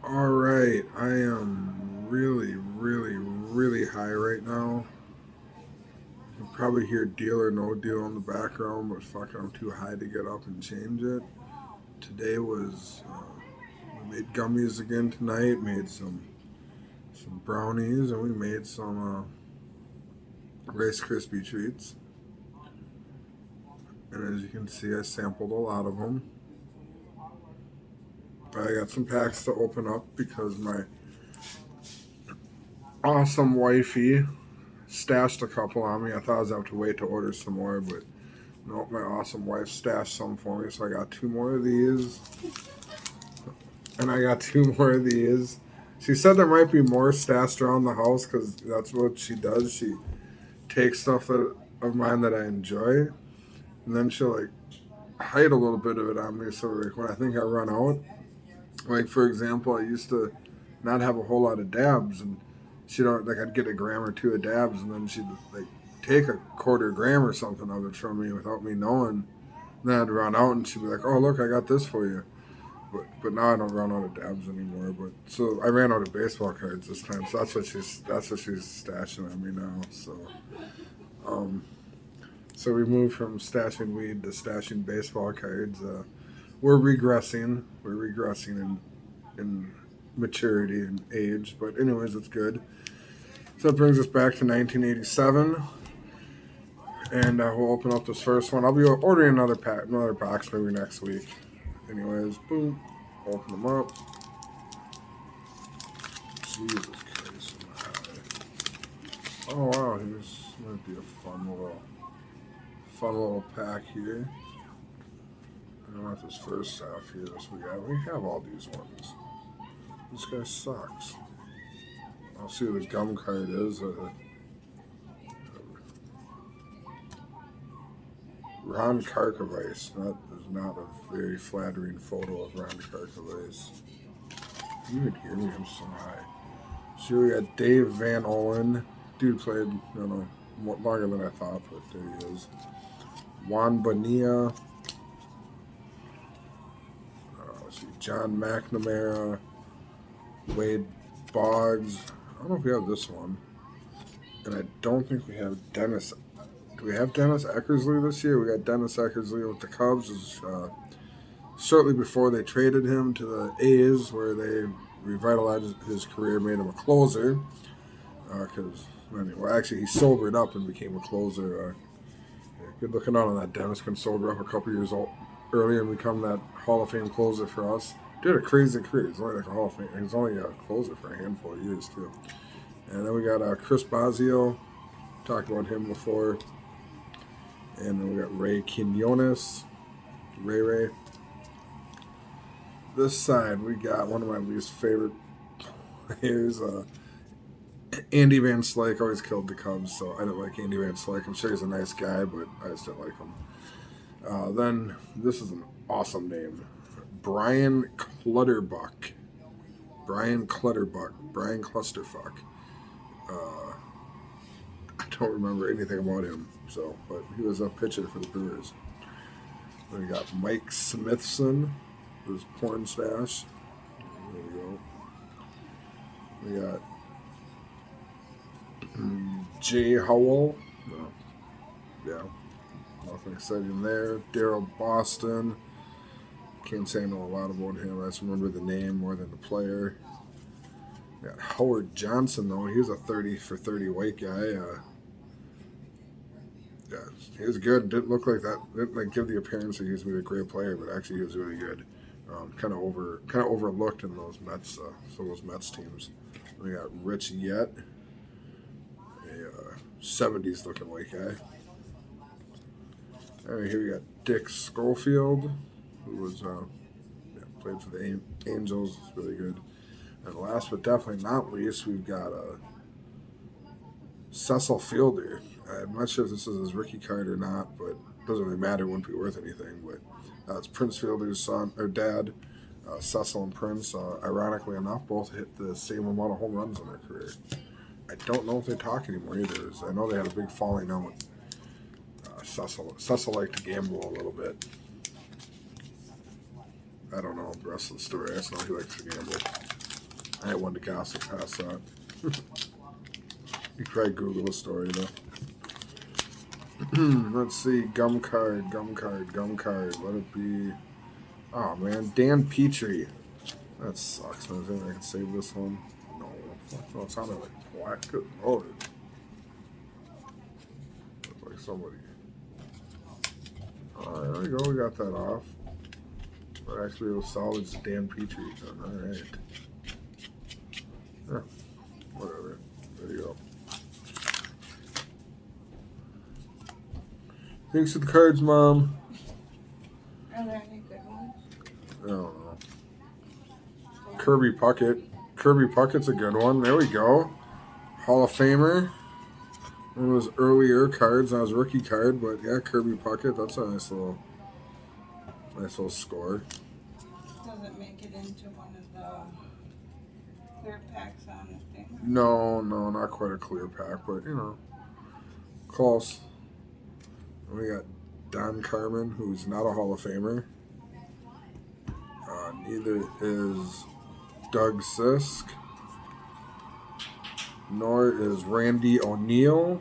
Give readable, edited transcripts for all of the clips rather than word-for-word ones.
All right, I am really high right now. You can probably hear Deal or No Deal in the background, but fucking, I'm too high to get up and change it. Today was we made gummies again tonight. Made some brownies, and we made some Rice Krispie treats. And as you can see, I sampled a lot of them. I got some packs to open up because my awesome wifey stashed a couple on me. I thought I was going to have to wait to order some more, but nope, my awesome wife stashed some for me. So I got two more of these, and I got two more of these. She said there might be more stashed around the house because that's what she does. She takes stuff of mine that I enjoy, and then she'll like hide a little bit of it on me. So like when I think I run out, like for example, I used to not have a whole lot of dabs, and she don't like I'd get a gram or two of dabs, and then she'd like take a quarter gram or something of it from me without me knowing. And then I'd run out, and she'd be like, "Oh look, I got this for you." But now I don't run out of dabs anymore. But so I ran out of baseball cards this time, so that's what she's stashing on me now. Um, so we moved from stashing weed to stashing baseball cards. We're regressing. We're regressing in maturity and age. But anyways, it's good. So that brings us back to 1987, and we'll open up this first one. I'll be ordering another box maybe next week. Anyways, boom, open them up. Jesus Christ, oh wow, here's might be a fun little pack here. I don't want this first half here. We have all these ones. This guy sucks. I'll see what his gum card is. Ron Karkovice. That is not a very flattering photo of Ron Karkovice. You could hear me, I'm so high. So we got Dave Van Olen. Dude played, longer than I thought, but there he is. Juan Bonilla. Let's see, John McNamara. Wade Boggs. I don't know if we have this one. And I don't think we have Dennis. Do we have Dennis Eckersley this year? We got Dennis Eckersley with the Cubs. Shortly before they traded him to the A's, where they revitalized his career, made him a closer. Actually, he sobered up and became a closer. Good looking out on that. Dennis can sober up a couple years earlier and become that Hall of Fame closer for us. Did a crazy career. He's only like a Hall of Fame. He's only a closer for a handful of years too. And then we got Chris Bosio. Talked about him before. And then we got Ray Quinones. Ray. This side, we got one of my least favorite players. Andy Van Slyke always killed the Cubs, so I didn't like Andy Van Slyke. I'm sure he's a nice guy, but I just didn't like him. Then, this is an awesome name. Brian Clutterbuck. Brian Clusterfuck. I don't remember anything about him, but he was a pitcher for the Brewers. Then we got Mike Smithson, his porn stash. There we go. We got Jay Howell. Yeah, nothing exciting there. Daryl Boston. Can't say I know a lot about him. I just remember the name more than the player. We got Howard Johnson, though. He was a 30 for 30 white guy. Yeah, he was good. Didn't look like that. Didn't give the appearance that he was going to be a great player, but actually he was really good. Kind of overlooked in those Mets, some of those Mets teams. We got Rich Yett, a 70s looking white guy. All right, here we got Dick Schofield, who was played for the Angels. Really good. And last but definitely not least, we've got Cecil Fielder. I'm not sure if this is his rookie card or not, but it doesn't really matter. It wouldn't be worth anything. But it's Prince Fielder's son or dad, Cecil and Prince. Ironically enough, both hit the same amount of home runs in their career. I don't know if they talk anymore either. I know they had a big falling out. Cecil liked to gamble a little bit. I don't know the rest of the story. I just know he likes to gamble. I wanted to gossip past that. You could probably Google the story though. Let's see. Gum card. Let it be. Oh man, Dan Petrie. That sucks, man. I think I can save this one. No. No, it sounded like black. Good lord. Looks like somebody. Alright, there we go. We got that off. But actually, it was salvage Dan Petrie. Alright. Yeah. Whatever. There you go. Thanks for the cards, Mom. Are there any good ones? I don't know. Kirby Puckett. Kirby Puckett's a good one. There we go. Hall of Famer. One of those earlier cards, not his rookie card, but yeah, Kirby Puckett. That's a nice little score. Does it make it into one of the clear packs on the thing? No, not quite a clear pack, but you know, close. And we got Don Carmen, who's not a Hall of Famer. Neither is Doug Sisk, nor is Randy O'Neal,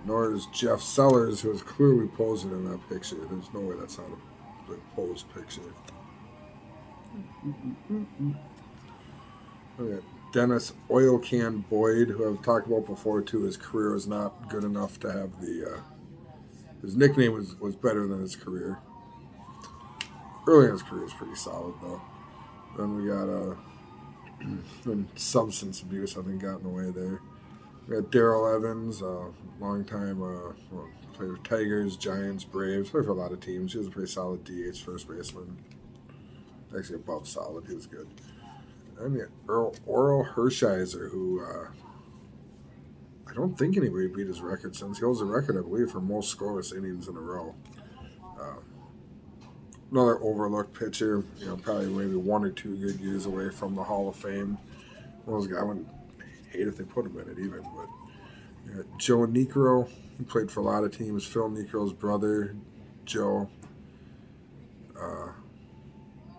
nor is Jeff Sellers, who is clearly posing in that picture. There's no way that's not a posed picture. Okay. Dennis Oil Can Boyd, who I've talked about before too. His career was not good enough to have the. His nickname was better than his career. Early in his career was pretty solid though. Then we got substance abuse, I think, got in the way there. We got Darrell Evans, long time played with Tigers, Giants, Braves, played for a lot of teams. He was a pretty solid DH first baseman. Actually above solid, he was good. And we got Oral Hershiser, who I don't think anybody beat his record since. He holds the record, I believe, for most scoreless innings in a row. Another overlooked pitcher, you know, probably maybe 1 or 2 good years away from the Hall of Fame. One of those guys, I wouldn't hate if they put him in it even, but you know, Joe Niekro, he played for a lot of teams. Phil Niekro's brother, Joe.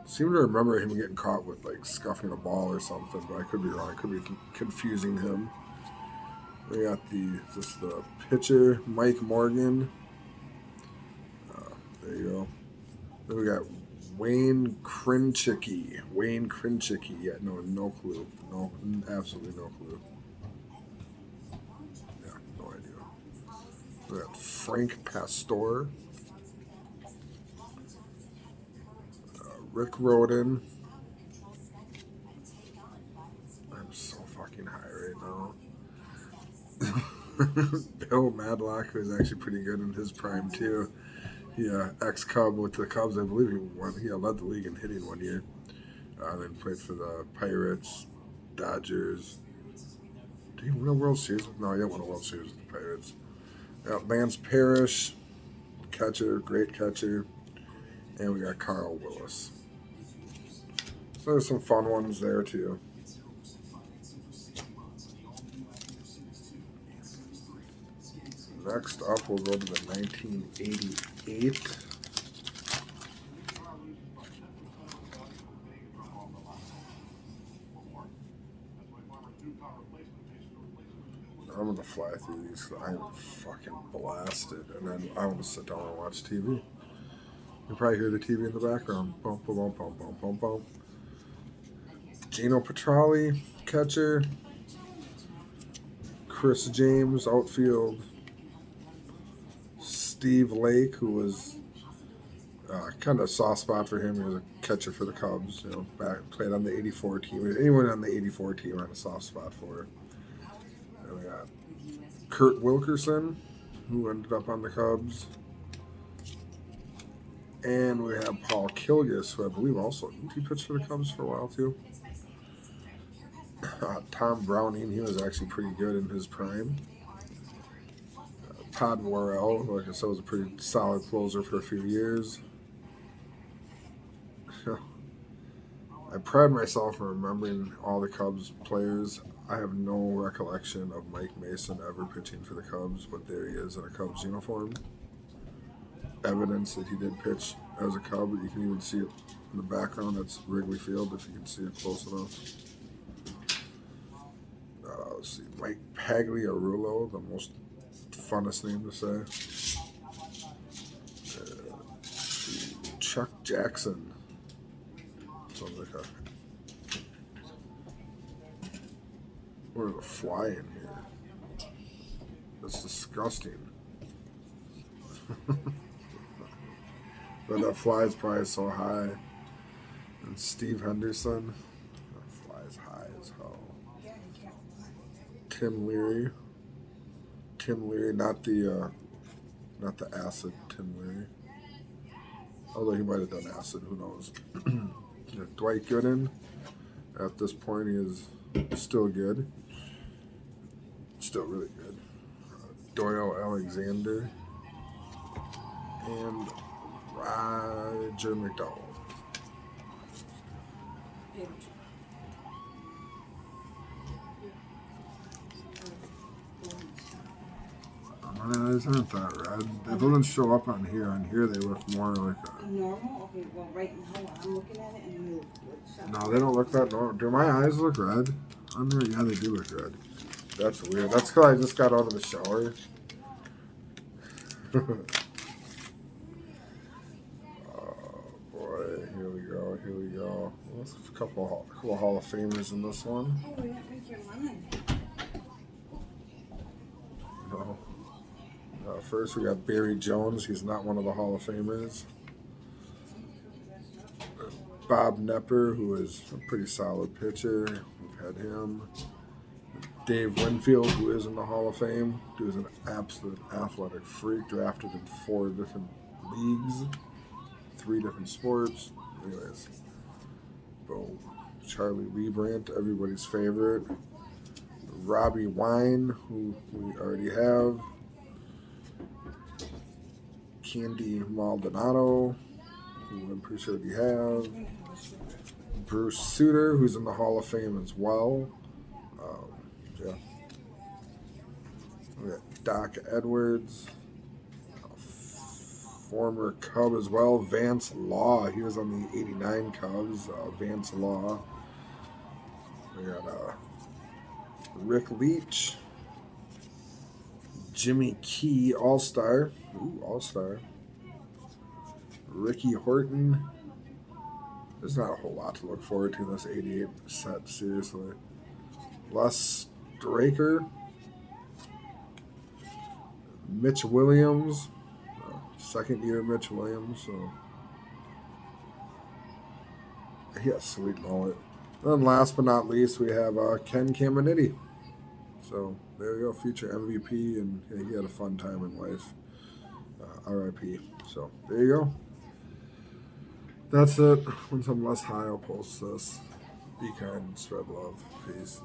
Seem to remember him getting caught with like scuffing a ball or something, but I could be wrong. I could be confusing him. We got the pitcher, Mike Morgan. There you go. Then we got Wayne Krinchicki. Yeah, no clue. No, absolutely no clue. Yeah, no idea. We got Frank Pastor. Rick Roden. I'm so fucking high right now. Bill Madlock, who's actually pretty good in his prime too. He ex-Cub with the Cubs. I believe he led the league in hitting 1 year. Then played for the Pirates, Dodgers. Did he win a World Series? No, he didn't win a World Series with the Pirates. Lance Parrish, catcher, great catcher. And we got Carl Willis. So there's some fun ones there too. Next up, we'll go to the 1988. I'm going to fly through these because I'm fucking blasted. And then I want to sit down and watch TV. You probably hear the TV in the background. Bum, bum, bum, bum, bum, bum, bum. Gino Petralli, catcher. Chris James, outfield. Steve Lake, who was kind of a soft spot for him. He was a catcher for the Cubs. You know, played on the '84 team. Anyone on the '84 team had a soft spot for. And we got Kurt Wilkerson, who ended up on the Cubs. And we have Paul Kilgus, who I believe also didn't he pitch for the Cubs for a while too. Tom Browning, he was actually pretty good in his prime. Todd Worrell, like I said, was a pretty solid closer for a few years. I pride myself in remembering all the Cubs players. I have no recollection of Mike Mason ever pitching for the Cubs, but there he is in a Cubs uniform. Evidence that he did pitch as a cub. You can even see it in the background. That's Wrigley Field if you can see it close enough. Let's see, Mike Pagliarulo, the most funnest name to say. Chuck Jackson. Sounds like a. Where's a fly in here? That's disgusting. But that fly is probably so high. And Steve Henderson. That fly's high as hell. Tim Leary. Tim Leary, not the acid Tim Leary. Although he might have done acid, who knows. Yeah, Dwight Gooden. At this point, he is still good. Still really good. Doyle Alexander. And Roger McDowell. My eyes aren't that red. It doesn't show up on here. On here, they look more like a. Normal? Okay, well, right now I'm looking at it and you. No, they don't look that normal. Do my eyes look red? On there? Yeah, they do look red. That's weird. That's because I just got out of the shower. Oh boy, here we go. Here we go. There's a couple Hall of Famers in this one. Oh, we didn't make your lemon. No. First, we got Barry Jones. He's not one of the Hall of Famers. Bob Nepper, who is a pretty solid pitcher. We've had him. Dave Winfield, who is in the Hall of Fame. He was an absolute athletic freak, drafted in 4 different leagues, 3 different sports. Anyways, boom. Charlie Leibrandt, everybody's favorite. Robbie Wine, who we already have. Candy Maldonado, who I'm pretty sure we have. Bruce Sutter, who's in the Hall of Fame as well. Yeah. We got Doc Edwards, former Cub as well. Vance Law, he was on the '89 Cubs. Vance Law. We got Rick Leach, Jimmy Key, All-Star. Ooh, All-Star. Ricky Horton. There's not a whole lot to look forward to in this 88 set, seriously. Les Straker. Mitch Williams. Second year Mitch Williams, so. He has a sweet mullet. And last but not least, we have Ken Caminiti. So there you go, future MVP, and yeah, he had a fun time in life. RIP. So there you go. That's it. Once I'm less high, I'll post this. Be kind and spread love. Peace.